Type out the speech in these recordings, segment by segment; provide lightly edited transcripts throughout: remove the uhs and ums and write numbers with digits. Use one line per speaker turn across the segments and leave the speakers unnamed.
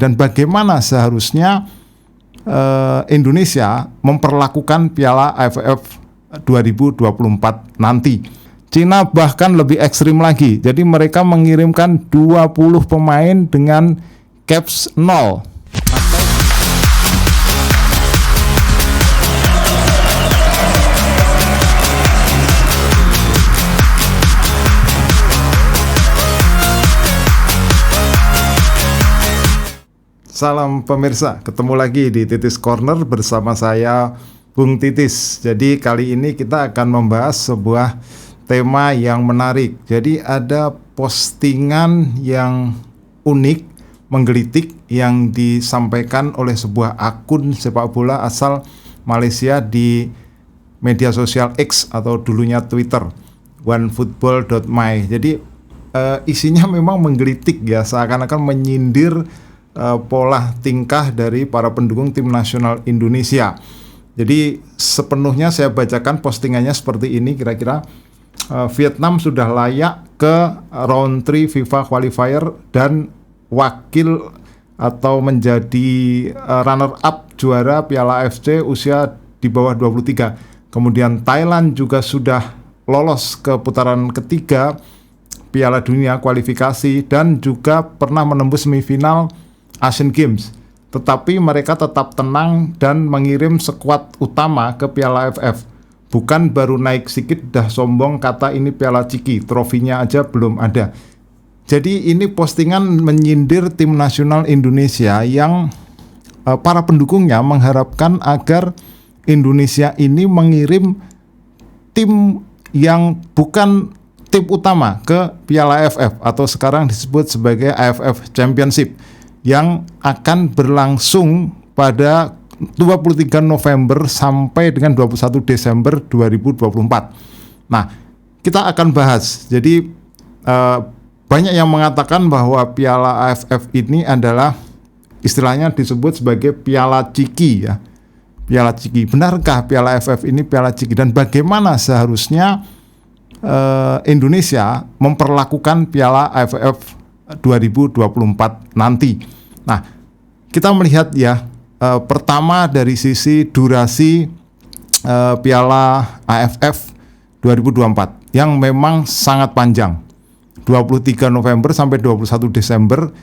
dan bagaimana seharusnya Indonesia memperlakukan Piala AFF 2024 nanti. Cina bahkan lebih ekstrim lagi. Jadi mereka mengirimkan 20 pemain dengan caps 0. Salam pemirsa, ketemu lagi di Titis Corner bersama saya Bung Titis. Jadi kali ini kita akan membahas sebuah tema yang menarik. Jadi ada postingan yang unik, menggelitik yang disampaikan oleh sebuah akun sepak bola asal Malaysia di media sosial X atau dulunya Twitter, onefootball.my. Jadi isinya memang menggelitik ya, seakan-akan menyindir pola tingkah dari para pendukung tim nasional Indonesia. Jadi sepenuhnya saya bacakan postingannya seperti ini kira-kira. Vietnam sudah layak ke round 3 FIFA qualifier dan wakil atau menjadi runner up juara Piala AFC usia di bawah 23. Kemudian Thailand juga sudah lolos ke putaran ketiga Piala Dunia kualifikasi dan juga pernah menembus semifinal Asian Games, tetapi mereka tetap tenang dan mengirim skuad utama ke Piala AFF. Bukan baru naik sedikit dah sombong kata ini Piala Ciki, trofinya aja belum ada. Jadi ini postingan menyindir tim nasional Indonesia yang para pendukungnya mengharapkan agar Indonesia ini mengirim tim yang bukan tim utama ke Piala AFF atau sekarang disebut sebagai AFF Championship, yang akan berlangsung pada 23 November sampai dengan 21 Desember 2024. Nah, kita akan bahas. Jadi banyak yang mengatakan bahwa Piala AFF ini adalah istilahnya disebut sebagai Piala Ciki ya. Piala Ciki. Benarkah Piala AFF ini Piala Ciki, dan bagaimana seharusnya Indonesia memperlakukan Piala AFF 2024 nanti. Nah, kita melihat ya, pertama dari sisi durasi Piala AFF 2024 yang memang sangat panjang, 23 November sampai 21 Desember,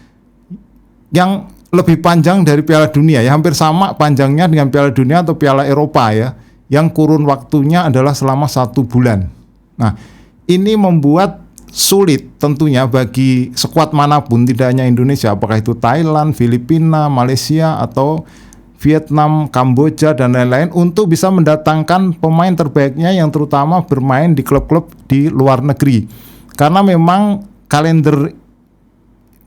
yang lebih panjang dari Piala Dunia ya, hampir sama panjangnya dengan Piala Dunia atau Piala Eropa ya, yang kurun waktunya adalah selama 1 bulan. Nah, ini membuat sulit tentunya bagi skuad manapun, tidak hanya Indonesia, apakah itu Thailand, Filipina, Malaysia, atau Vietnam, Kamboja, dan lain-lain, untuk bisa mendatangkan pemain terbaiknya yang terutama bermain di klub-klub di luar negeri. Karena memang kalender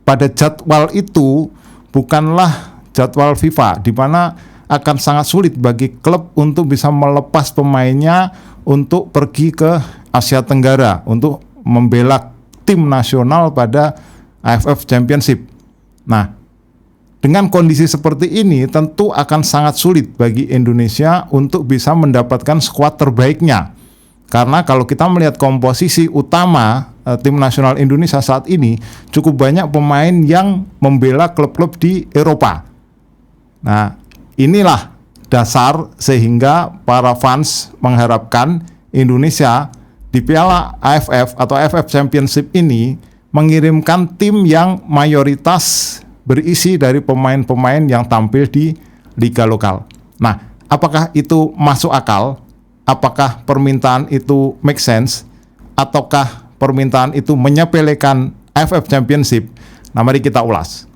pada jadwal itu bukanlah jadwal FIFA, di mana akan sangat sulit bagi klub untuk bisa melepas pemainnya untuk pergi ke Asia Tenggara untuk membela tim nasional pada AFF Championship. Nah, dengan kondisi seperti ini tentu akan sangat sulit bagi Indonesia untuk bisa mendapatkan skuad terbaiknya. Karena kalau kita melihat komposisi utama tim nasional Indonesia saat ini, cukup banyak pemain yang membela klub-klub di Eropa. Nah, inilah dasar sehingga para fans mengharapkan Indonesia di Piala AFF atau AFF Championship ini mengirimkan tim yang mayoritas berisi dari pemain-pemain yang tampil di liga lokal. Nah, apakah itu masuk akal? Apakah permintaan itu make sense? Ataukah permintaan itu menyepelekan AFF Championship? Nah, mari kita ulas.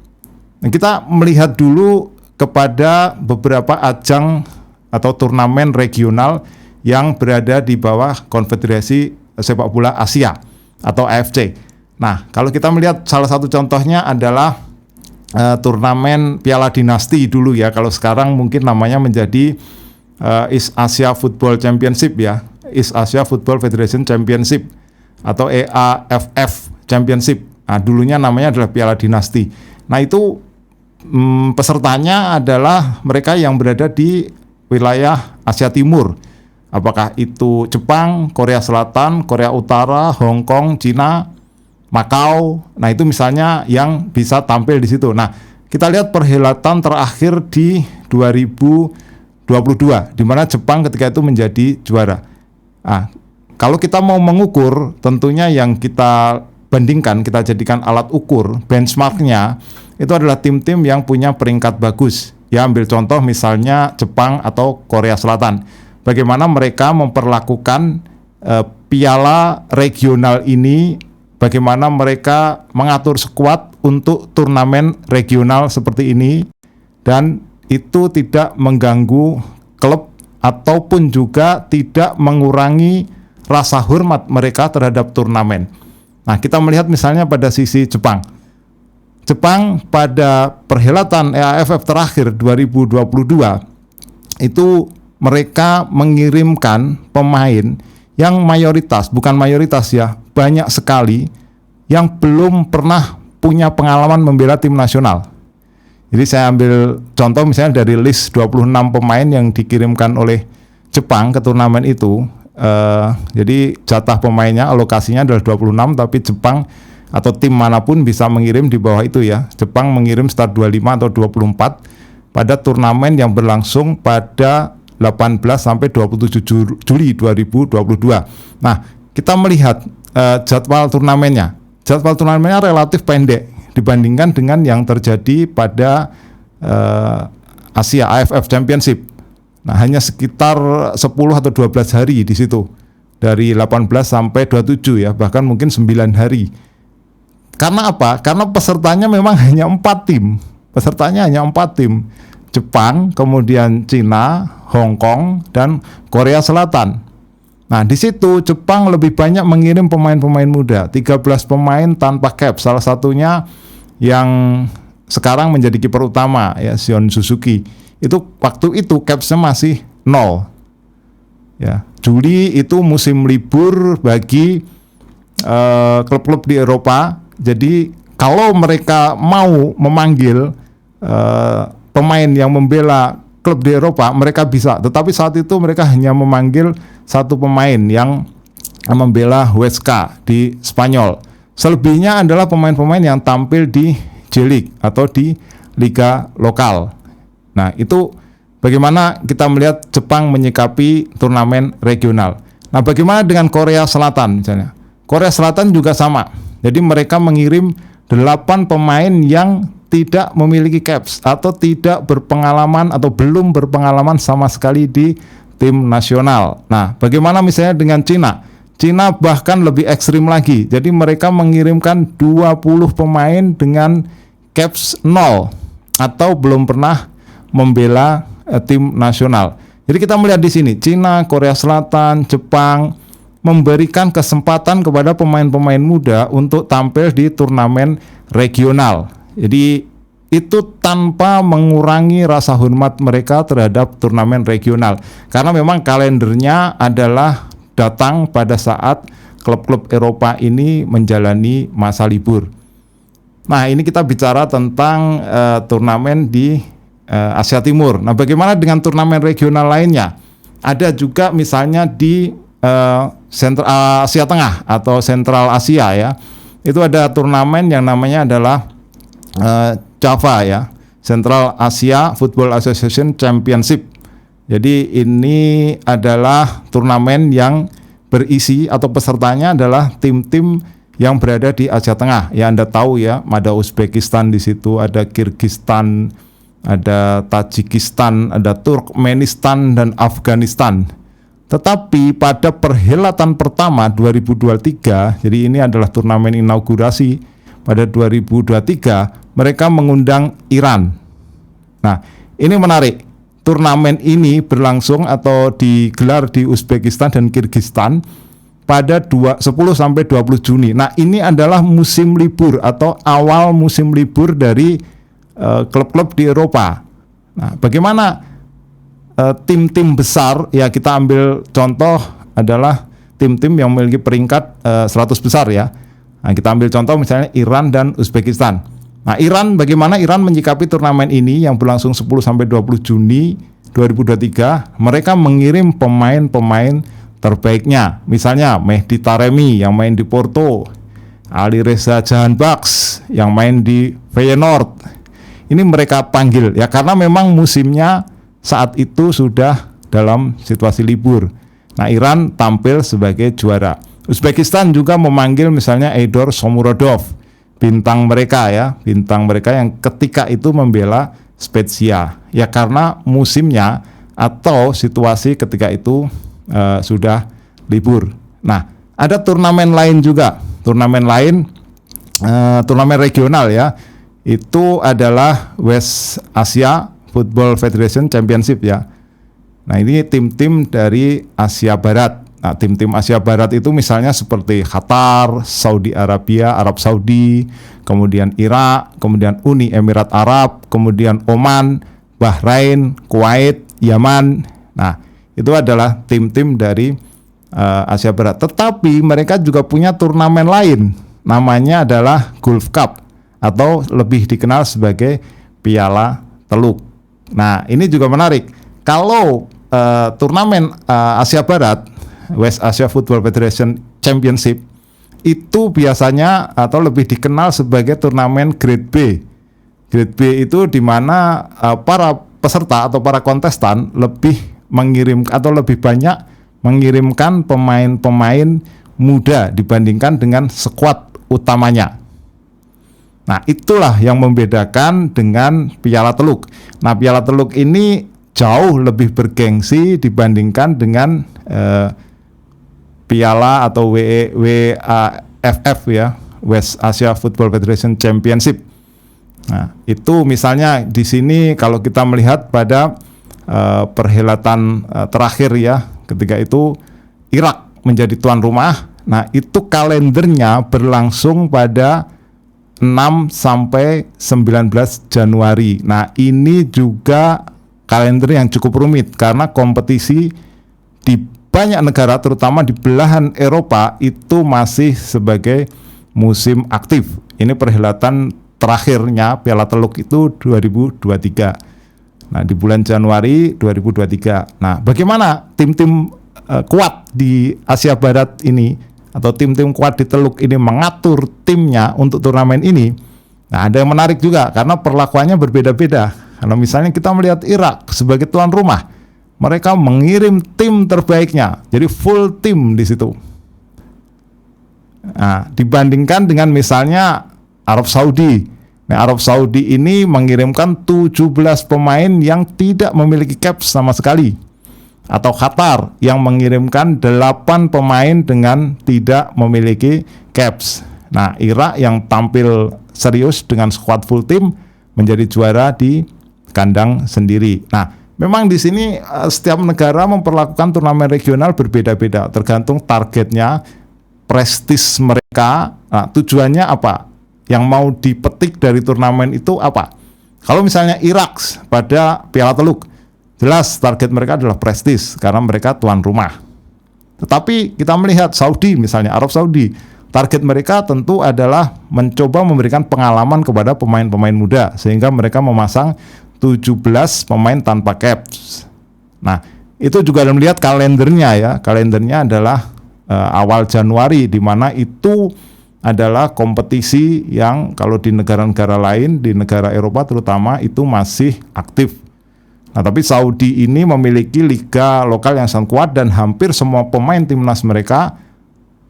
Nah, kita melihat dulu kepada beberapa ajang atau turnamen regional yang berada di bawah Konfederasi Sepak Bola Asia atau AFC. Nah, kalau kita melihat salah satu contohnya adalah turnamen Piala Dinasti dulu ya. Kalau sekarang mungkin namanya menjadi East Asia Football Championship ya, East Asia Football Federation Championship atau EAFF Championship. Nah, dulunya namanya adalah Piala Dinasti. Nah, itu pesertanya adalah mereka yang berada di wilayah Asia Timur. Apakah itu Jepang, Korea Selatan, Korea Utara, Hong Kong, Cina, Makau. Nah, itu misalnya yang bisa tampil di situ. Nah, kita lihat perhelatan terakhir di 2022 di mana Jepang ketika itu menjadi juara. Nah, kalau kita mau mengukur, tentunya yang kita bandingkan, kita jadikan alat ukur, benchmarknya itu adalah tim-tim yang punya peringkat bagus. Ya, ambil contoh misalnya Jepang atau Korea Selatan. Bagaimana mereka memperlakukan piala regional ini, bagaimana mereka mengatur skuad untuk turnamen regional seperti ini, dan itu tidak mengganggu klub ataupun juga tidak mengurangi rasa hormat mereka terhadap turnamen. Nah, kita melihat misalnya pada sisi Jepang. Jepang pada perhelatan AFF terakhir 2022 itu mereka mengirimkan pemain yang mayoritas, bukan mayoritas ya, banyak sekali yang belum pernah punya pengalaman membela tim nasional. Jadi saya ambil contoh misalnya dari list 26 pemain yang dikirimkan oleh Jepang ke turnamen itu. Jadi jatah pemainnya, alokasinya adalah 26, tapi Jepang atau tim manapun bisa mengirim di bawah itu ya. Jepang mengirim start 25 atau 24 pada turnamen yang berlangsung pada 18 sampai 27 Juli 2022. Nah, kita melihat jadwal turnamennya. Jadwal turnamennya relatif pendek dibandingkan dengan yang terjadi pada Asia AFF Championship. Nah, hanya sekitar 10 atau 12 hari di situ. Dari 18 sampai 27 ya, bahkan mungkin 9 hari. Karena apa? Karena pesertanya memang hanya 4 tim. Pesertanya hanya 4 tim. Jepang, kemudian Cina, Hong Kong, dan Korea Selatan. Nah, di situ Jepang lebih banyak mengirim pemain-pemain muda, 13 pemain tanpa cap. Salah satunya yang sekarang menjadi kiper utama ya, Shion Suzuki. Itu waktu itu capsnya masih 0. Ya, Juli itu musim libur bagi klub-klub di Eropa. Jadi kalau mereka mau memanggil pemain yang membela klub di Eropa, mereka bisa. Tetapi saat itu mereka hanya memanggil satu pemain yang membela Huesca di Spanyol. Selebihnya adalah pemain-pemain yang tampil di J-League atau di liga lokal. Nah, itu bagaimana kita melihat Jepang menyikapi turnamen regional. Nah, bagaimana dengan Korea Selatan misalnya? Korea Selatan juga sama. Jadi mereka mengirim 8 pemain yang tidak memiliki caps atau tidak berpengalaman atau belum berpengalaman sama sekali di tim nasional. Nah, bagaimana misalnya dengan Cina? Cina bahkan lebih ekstrim lagi. Jadi mereka mengirimkan 20 pemain dengan caps 0 atau belum pernah membela tim nasional. Jadi kita melihat di sini Cina, Korea Selatan, Jepang memberikan kesempatan kepada pemain-pemain muda untuk tampil di turnamen regional. Jadi itu tanpa mengurangi rasa hormat mereka terhadap turnamen regional. Karena memang kalendernya adalah datang pada saat klub-klub Eropa ini menjalani masa libur. Nah, ini kita bicara tentang turnamen di Asia Timur. Nah, bagaimana dengan turnamen regional lainnya? Ada juga misalnya di Asia Tengah atau Sentral Asia ya. Itu ada turnamen yang namanya adalah Java ya, Central Asia Football Association Championship. Jadi ini adalah turnamen yang berisi atau pesertanya adalah tim-tim yang berada di Asia Tengah. Ya, Anda tahu ya, ada Uzbekistan di situ, ada Kirgistan, ada Tajikistan, ada Turkmenistan dan Afghanistan. Tetapi pada perhelatan pertama 2023, jadi ini adalah turnamen inaugurasi pada 2023, mereka mengundang Iran. Nah, ini menarik. Turnamen ini berlangsung atau digelar di Uzbekistan dan Kirgistan pada 10 sampai 20 Juni. Nah, ini adalah musim libur atau awal musim libur dari klub-klub di Eropa. Nah, bagaimana tim-tim besar, ya kita ambil contoh adalah tim-tim yang memiliki peringkat 100 besar ya. Nah, kita ambil contoh misalnya Iran dan Uzbekistan. Nah, Iran, bagaimana Iran menyikapi turnamen ini yang berlangsung 10 sampai 20 Juni 2023? Mereka mengirim pemain-pemain terbaiknya. Misalnya Mehdi Taremi yang main di Porto, Ali Reza Jahanbakhsh yang main di Feyenoord. ini mereka panggil ya karena memang musimnya saat itu sudah dalam situasi libur. Nah, Iran tampil sebagai juara. Uzbekistan juga memanggil misalnya Eidor Shomurodov, bintang mereka yang ketika itu membela Spezia ya karena musimnya atau situasi ketika itu sudah libur. Nah, ada turnamen lain juga, turnamen regional ya. Itu adalah West Asia Football Federation Championship ya. Nah, ini tim-tim dari Asia Barat. Nah, tim-tim Asia Barat itu misalnya seperti Qatar, Saudi Arabia, Arab Saudi, kemudian Irak, kemudian Uni Emirat Arab, kemudian Oman, Bahrain, Kuwait, Yaman. Nah, itu adalah tim-tim dari Asia Barat. Tetapi mereka juga punya turnamen lain, namanya adalah Gulf Cup atau lebih dikenal sebagai Piala Teluk. Nah, ini juga menarik. Kalau turnamen Asia Barat, West Asia Football Federation Championship, itu biasanya atau lebih dikenal sebagai turnamen Grade B. Grade B itu di mana para peserta atau para kontestan lebih lebih banyak mengirimkan pemain-pemain muda dibandingkan dengan skuad utamanya. Nah, itulah yang membedakan dengan Piala Teluk. Nah, Piala Teluk ini jauh lebih bergengsi dibandingkan dengan Piala atau WAFF ya, West Asia Football Federation Championship. Nah, itu misalnya di sini kalau kita melihat pada perhelatan terakhir ya, ketika itu Irak menjadi tuan rumah. Nah, itu kalendernya berlangsung pada 6 sampai 19 Januari. Nah, ini juga kalender yang cukup rumit karena kompetisi di banyak negara terutama di belahan Eropa itu masih sebagai musim aktif. Ini perhelatan terakhirnya Piala Teluk itu 2023. Nah, di bulan Januari 2023. Nah, bagaimana tim-tim kuat di Asia Barat ini atau tim-tim kuat di Teluk ini mengatur timnya untuk turnamen ini? Nah, ada yang menarik juga karena perlakuannya berbeda-beda. Kalau misalnya kita melihat Irak sebagai tuan rumah, mereka mengirim tim terbaiknya, jadi full tim di situ. Nah, dibandingkan dengan misalnya Arab Saudi. Nah, Arab Saudi ini mengirimkan 17 pemain yang tidak memiliki caps sama sekali. Atau Qatar yang mengirimkan 8 pemain dengan tidak memiliki caps. Nah, Irak yang tampil serius dengan squad full tim menjadi juara di kandang sendiri. Nah, memang di sini setiap negara memperlakukan turnamen regional berbeda-beda, tergantung targetnya, prestis mereka. Nah, tujuannya apa? Yang mau dipetik dari turnamen itu apa? Kalau misalnya Irak pada Piala Teluk, jelas target mereka adalah prestis karena mereka tuan rumah. Tetapi kita melihat Saudi misalnya, Arab Saudi, target mereka tentu adalah mencoba memberikan pengalaman kepada pemain-pemain muda sehingga mereka memasang 17 pemain tanpa caps. Nah, itu juga dalam melihat kalendernya ya. Kalendernya adalah awal Januari, di mana itu adalah kompetisi yang kalau di negara-negara lain, di negara Eropa terutama, itu masih aktif. Nah, tapi Saudi ini memiliki liga lokal yang sangat kuat dan hampir semua pemain timnas mereka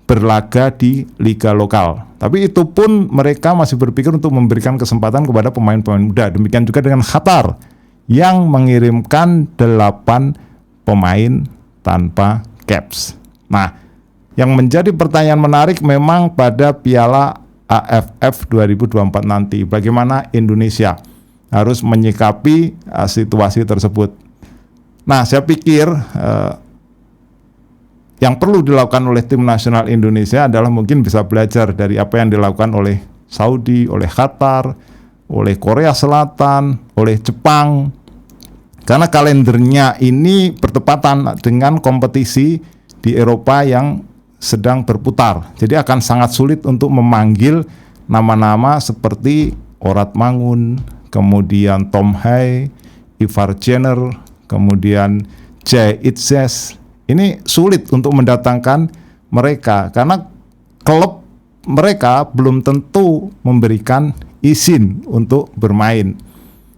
berlaga di liga lokal. Tapi itu pun mereka masih berpikir untuk memberikan kesempatan kepada pemain-pemain muda. Demikian juga dengan Qatar yang mengirimkan 8 pemain tanpa caps. Nah, yang menjadi pertanyaan menarik memang pada Piala AFF 2024 nanti, bagaimana Indonesia harus menyikapi situasi tersebut. Nah, saya pikir yang perlu dilakukan oleh tim nasional Indonesia adalah mungkin bisa belajar dari apa yang dilakukan oleh Saudi, oleh Qatar, oleh Korea Selatan, oleh Jepang. Karena kalendernya ini bertepatan dengan kompetisi di Eropa yang sedang berputar. Jadi akan sangat sulit untuk memanggil nama-nama seperti Orat Mangun, kemudian Tom Hai, Ivar Jenner, kemudian Jay Itzes. Ini sulit untuk mendatangkan mereka karena klub mereka belum tentu memberikan izin untuk bermain.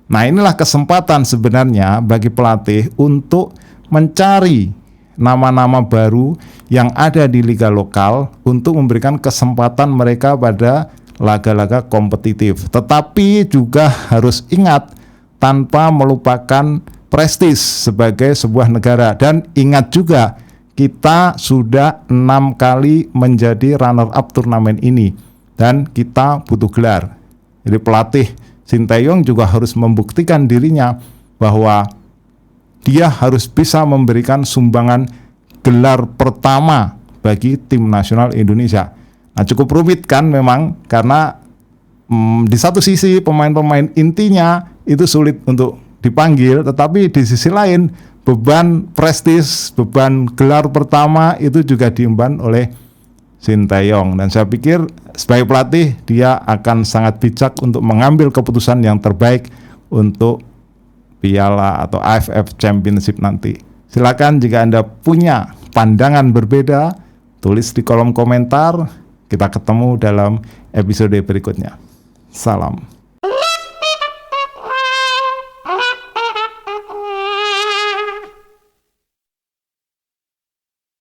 Nah, inilah kesempatan sebenarnya bagi pelatih untuk mencari nama-nama baru yang ada di liga lokal untuk memberikan kesempatan mereka pada laga-laga kompetitif. Tetapi juga harus ingat tanpa melupakan prestis sebagai sebuah negara. Dan ingat juga kita sudah 6 kali menjadi runner up turnamen ini dan kita butuh gelar. Jadi pelatih Sinteyong juga harus membuktikan dirinya bahwa dia harus bisa memberikan sumbangan gelar pertama bagi tim nasional Indonesia. Nah, cukup rumit kan memang karena di satu sisi pemain-pemain intinya itu sulit untuk dipanggil, tetapi di sisi lain beban prestis, beban gelar pertama itu juga diemban oleh Sinteyong. Dan saya pikir sebagai pelatih dia akan sangat bijak untuk mengambil keputusan yang terbaik untuk Piala atau AFF Championship nanti. Silakan jika Anda punya pandangan berbeda, tulis di kolom komentar. Kita ketemu dalam episode berikutnya. Salam.